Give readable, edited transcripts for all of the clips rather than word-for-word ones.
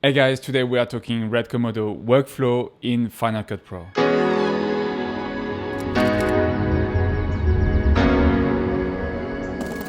Hey guys, today we are talking RED Komodo workflow in Final Cut Pro.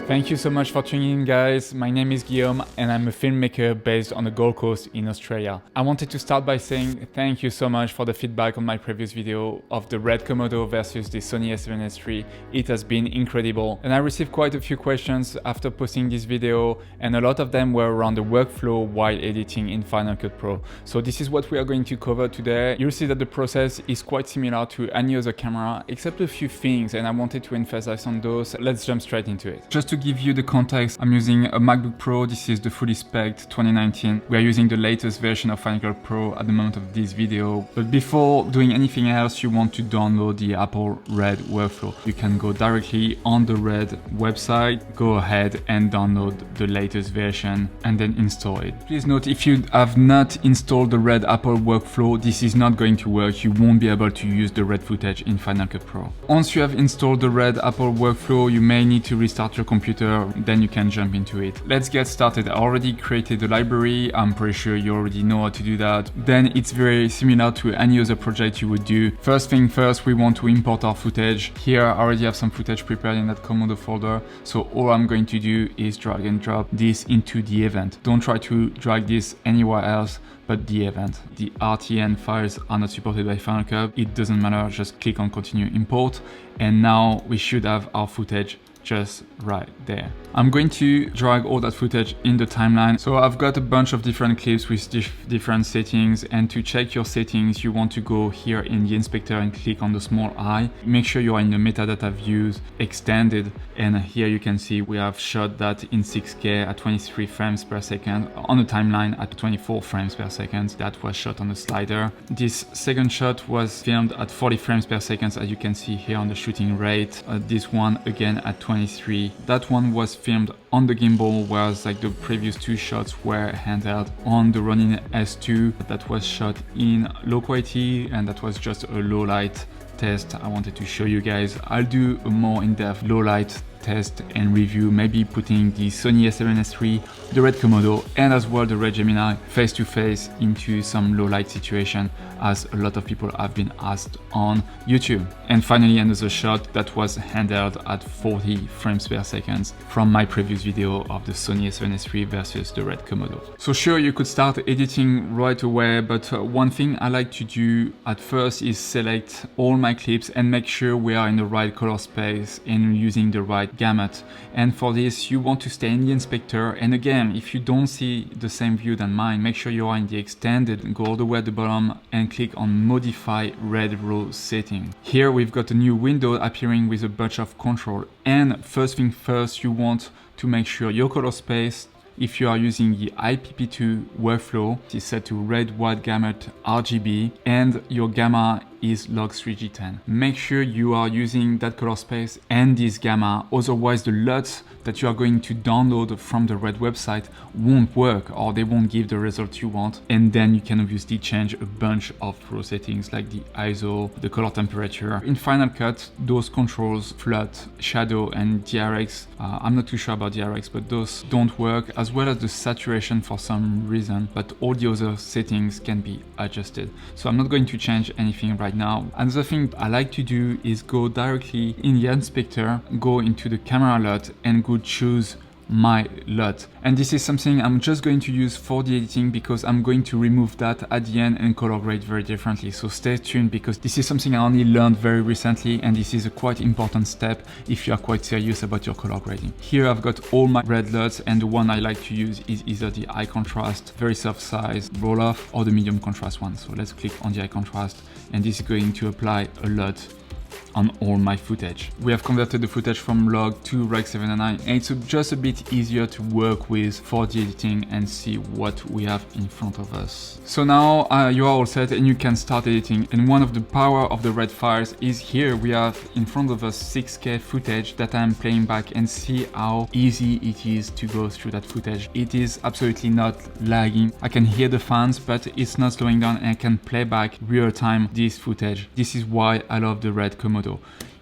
Thank you so much for tuning in, guys. My name is Guillaume and I'm a filmmaker based on the Gold Coast in Australia. I wanted to start by saying thank you so much for the feedback on my previous video of the RED Komodo versus the Sony a7S III. It has been incredible. And I received quite a few questions after posting this video, and a lot of them were around the workflow while editing in Final Cut Pro. So this is what we are going to cover today. You'll see that the process is quite similar to any other camera, except a few things, and I wanted to emphasize on those. Let's jump straight into it. Just to give you the context, I'm using a MacBook Pro. This is the fully spec'd 2019. We are using the latest version of Final Cut Pro at the moment of this video. But before doing anything else, you want to download the Apple RED workflow. You can go directly on the RED website, go ahead and download the latest version and then install it. Please note, if you have not installed the RED Apple workflow, this is not going to work. You won't be able to use the RED footage in Final Cut Pro. Once you have installed the RED Apple workflow, you may need to restart your computer, then you can jump into it. Let's get started. I already created the library. I'm pretty sure you already know how to do that. Then it's very similar to any other project you would do. First thing first, we want to import our footage. Here I already have some footage prepared in that Komodo folder. So all I'm going to do is drag and drop this into the event. Don't try to drag this anywhere else but the event. The RTN files are not supported by Final Cut. It doesn't matter, just click on continue import. And now we should have our footage just right there. I'm going to drag all that footage in the timeline. So I've got a bunch of different clips with different settings, and to check your settings, you want to go here in the inspector and click on the small eye. Make sure you are in the metadata views extended, and here you can see we have shot that in 6K at 23 frames per second on the timeline at 24 frames per second. That was shot on the slider. This second shot was filmed at 40 frames per second, as you can see here on the shooting rate. This one again at 23. That one was filmed on the gimbal, whereas like the previous two shots were handheld on the Ronin S2. That was shot in low quality, and that was just a low light test I wanted to show you guys. I'll do a more in-depth low light test and review, maybe putting the Sony a7S III, the RED Komodo, and as well the RED Gemini face to face into some low light situation, as a lot of people have been asked on YouTube. And finally, another shot that was handheld at 40 frames per second from my previous video of the Sony a7S III versus the RED Komodo. So sure, you could start editing right away, but one thing I like to do at first is select all my clips and make sure we are in the right color space and using the right gamut. And for this, you want to stay in the inspector. And again, if you don't see the same view than mine, make sure you are in the extended, go all the way at the bottom and click on modify RED raw setting. Here we've got a new window appearing with a bunch of control. And first thing first, you want to make sure your color space, if you are using the IPP2 workflow, is set to red, white, gamut, RGB, and your gamma is log 3G10. Make sure you are using that color space and this gamma, otherwise the LUTs that you are going to download from the RED website won't work, or they won't give the result you want. And then you can obviously change a bunch of raw settings like the ISO, the color temperature. In Final Cut, those controls, flood, shadow, and DRX, I'm not too sure about DRX, but those don't work, as well as the saturation for some reason, but all the other settings can be adjusted. So I'm not going to change anything right now. Another thing I like to do is go directly in the inspector, go into the camera LUT and go choose my LUT. And this is something I'm just going to use for the editing, because I'm going to remove that at the end and color grade very differently. So stay tuned, because this is something I only learned very recently, and this is a quite important step if you are quite serious about your color grading. Here I've got all my RED LUTs, and the one I like to use is either the high contrast, very soft size roll off, or the medium contrast one. So let's click on the high contrast, and this is going to apply a LUT on all my footage. We have converted the footage from log to Rec 709, and it's just a bit easier to work with for the editing and see what we have in front of us. So now you are all set and you can start editing. And one of the power of the RED files is here we have in front of us 6K footage that I'm playing back, and see how easy it is to go through that footage. It is absolutely not lagging. I can hear the fans, but it's not slowing down, and I can play back real time this footage. This is why I love the RED Komodo.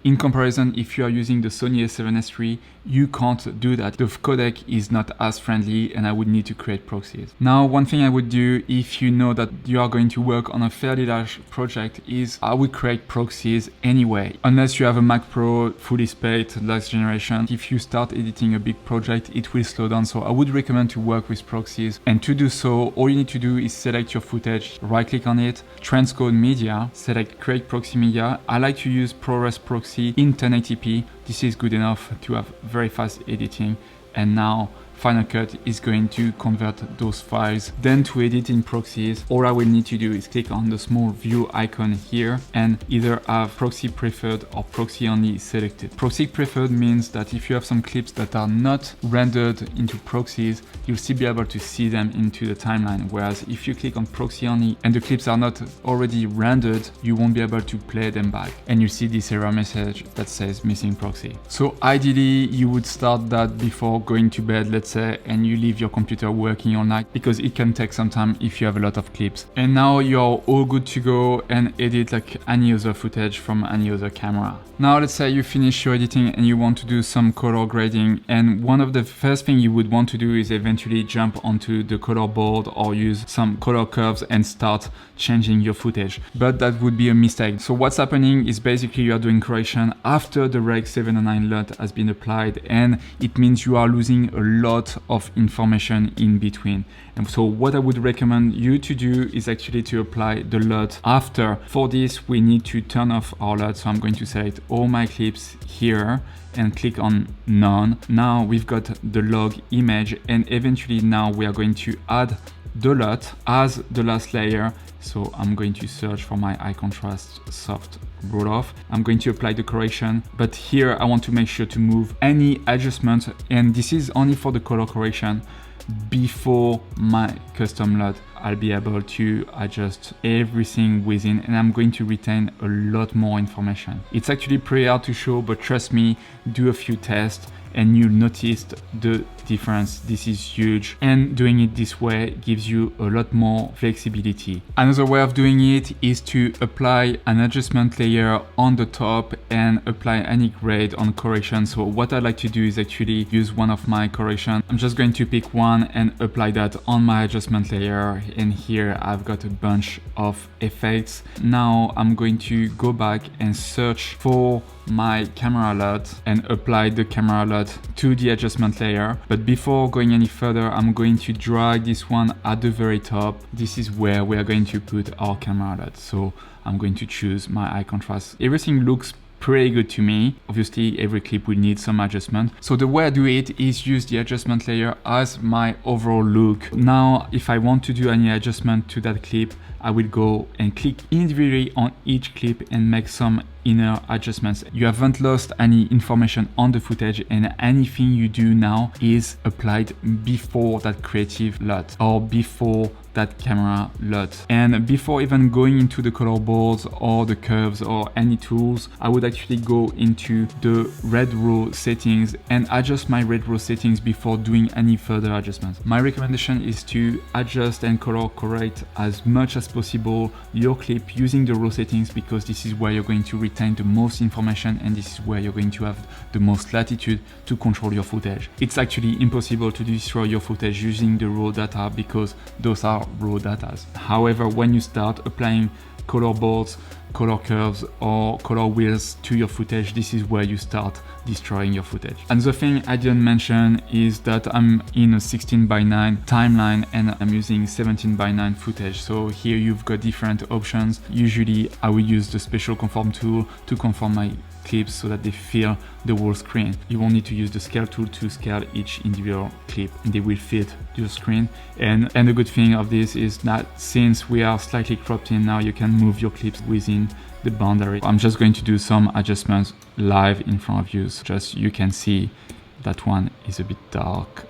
In comparison, if you are using the Sony a7S III, you can't do that. The codec is not as friendly and I would need to create proxies. Now, one thing I would do if you know that you are going to work on a fairly large project is I would create proxies anyway. Unless you have a Mac Pro fully spaced last generation, if you start editing a big project, it will slow down. So I would recommend to work with proxies. And to do so, all you need to do is select your footage, right click on it, transcode media, select create proxy media. I like to use ProRes proxy in 1080p. This is good enough to have very fast editing. And now Final Cut is going to convert those files. Then to edit in proxies, all I will need to do is click on the small view icon here and either have proxy preferred or proxy only selected. Proxy preferred means that if you have some clips that are not rendered into proxies, you'll still be able to see them into the timeline. Whereas if you click on proxy only and the clips are not already rendered, you won't be able to play them back. And you see this error message that says missing proxy. So ideally, you would start that before going to bed, let's say, and you leave your computer working all night because it can take some time if you have a lot of clips. And now you're all good to go and edit like any other footage from any other camera. Now let's say you finish your editing and you want to do some color grading, and one of the first thing you would want to do is eventually jump onto the color board or use some color curves and start changing your footage. But that would be a mistake. So what's happening is basically you are doing correction after the Rec 709 LUT has been applied, and it means you are losing a lot of information in between. And so what I would recommend you to do is actually to apply the LUT after. For this, we need to turn off our LUT. So I'm going to select all my clips here and click on none. Now we've got the log image, and eventually now we are going to add the LUT as the last layer. So I'm going to search for my high contrast soft roll off. I'm going to apply the correction, but here I want to make sure to move any adjustments, and this is only for the color correction. Before my custom LUT, I'll be able to adjust everything within, and I'm going to retain a lot more information. It's actually pretty hard to show, but trust me, do a few tests and you'll notice the difference. This is huge, and doing it this way gives you a lot more flexibility. Another way of doing it is to apply an adjustment layer on the top and apply any grade on correction. So what I like to do is actually use one of my correction. I'm just going to pick one and apply that on my adjustment layer, and here I've got a bunch of effects. Now I'm going to go back and search for my camera LUT and apply the camera LUT to the adjustment layer. But before going any further, I'm going to drag this one at the very top. This is where we are going to put our camera LUT. So I'm going to choose my high contrast. Everything looks pretty good to me. Obviously, every clip will need some adjustment. So the way I do it is use the adjustment layer as my overall look. Now, if I want to do any adjustment to that clip, I will go and click individually on each clip and make some inner adjustments. You haven't lost any information on the footage, and anything you do now is applied before that creative LUT or before that camera LUT. And before even going into the color boards or the curves or any tools, I would actually go into the red row settings and adjust my red row settings before doing any further adjustments. My recommendation is to adjust and color correct as much as possible your clip using the raw settings, because this is where you're going to retain the most information, and this is where you're going to have the most latitude to control your footage. It's actually impossible to destroy your footage using the raw data because those are raw data. However, when you start applying color boards, color curves or color wheels to your footage, this is where you start destroying your footage. Another thing I didn't mention is that I'm in a 16:9 timeline and I'm using 17:9 footage. So here you've got different options. Usually I will use the special conform tool to conform my clips so that they fill the whole screen. You won't need to use the scale tool to scale each individual clip, and they will fit your screen. And the good thing of this is that since we are slightly cropped in now, you can move your clips within the boundary. I'm just going to do some adjustments live in front of you, so just you can see that one is a bit dark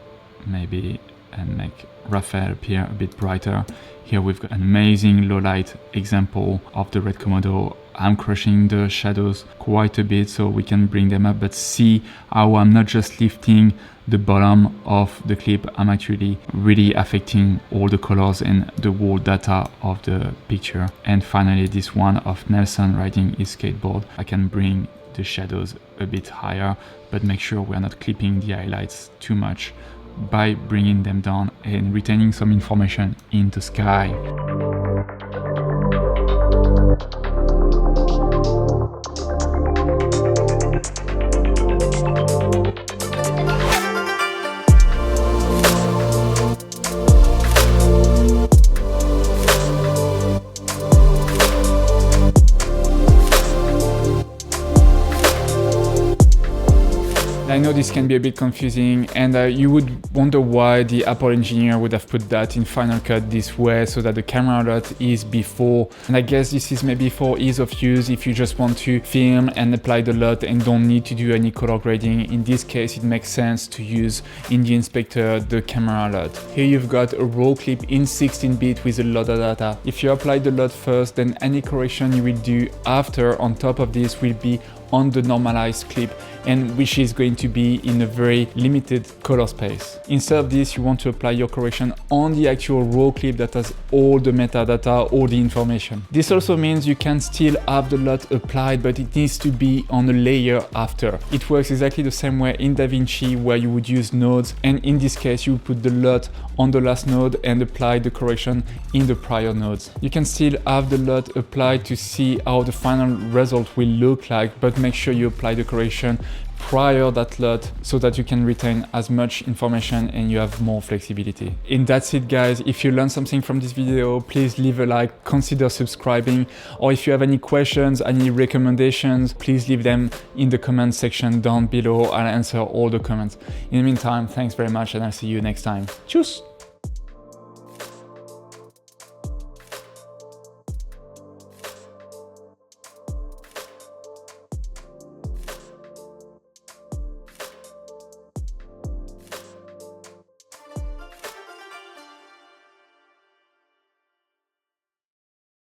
maybe, and make Raphael appear a bit brighter. Here we've got an amazing low light example of the RED Komodo. I'm crushing the shadows quite a bit so we can bring them up, but see how I'm not just lifting the bottom of the clip, I'm actually really affecting all the colors and the whole data of the picture. And finally, this one of Nelson riding his skateboard, I can bring the shadows a bit higher, but make sure we're not clipping the highlights too much by bringing them down and retaining some information in the sky. I know this can be a bit confusing, and you would wonder why the Apple engineer would have put that in Final Cut this way so that the camera alert is before. And I guess this is maybe for ease of use if you just want to film and apply the LUT and don't need to do any color grading. In this case, it makes sense to use in the inspector the camera alert. Here you've got a raw clip in 16-bit with a lot of data. If you apply the LUT first, then any correction you will do after on top of this will be on the normalized clip, and which is going to be in a very limited color space. Instead of this, you want to apply your correction on the actual raw clip that has all the metadata, all the information. This also means you can still have the LUT applied, but it needs to be on a layer after. It works exactly the same way in DaVinci, where you would use nodes, and in this case you put the LUT on the last node and apply the correction in the prior nodes. You can still have the LUT applied to see how the final result will look like, but make sure you apply the correction prior that LUT so that you can retain as much information and you have more flexibility. And that's it, guys. If you learned something from this video, please leave a like, consider subscribing, or if you have any questions, any recommendations, please leave them in the comment section down below. I'll answer all the comments. In the meantime, thanks very much and I'll see you next time. Tschüss!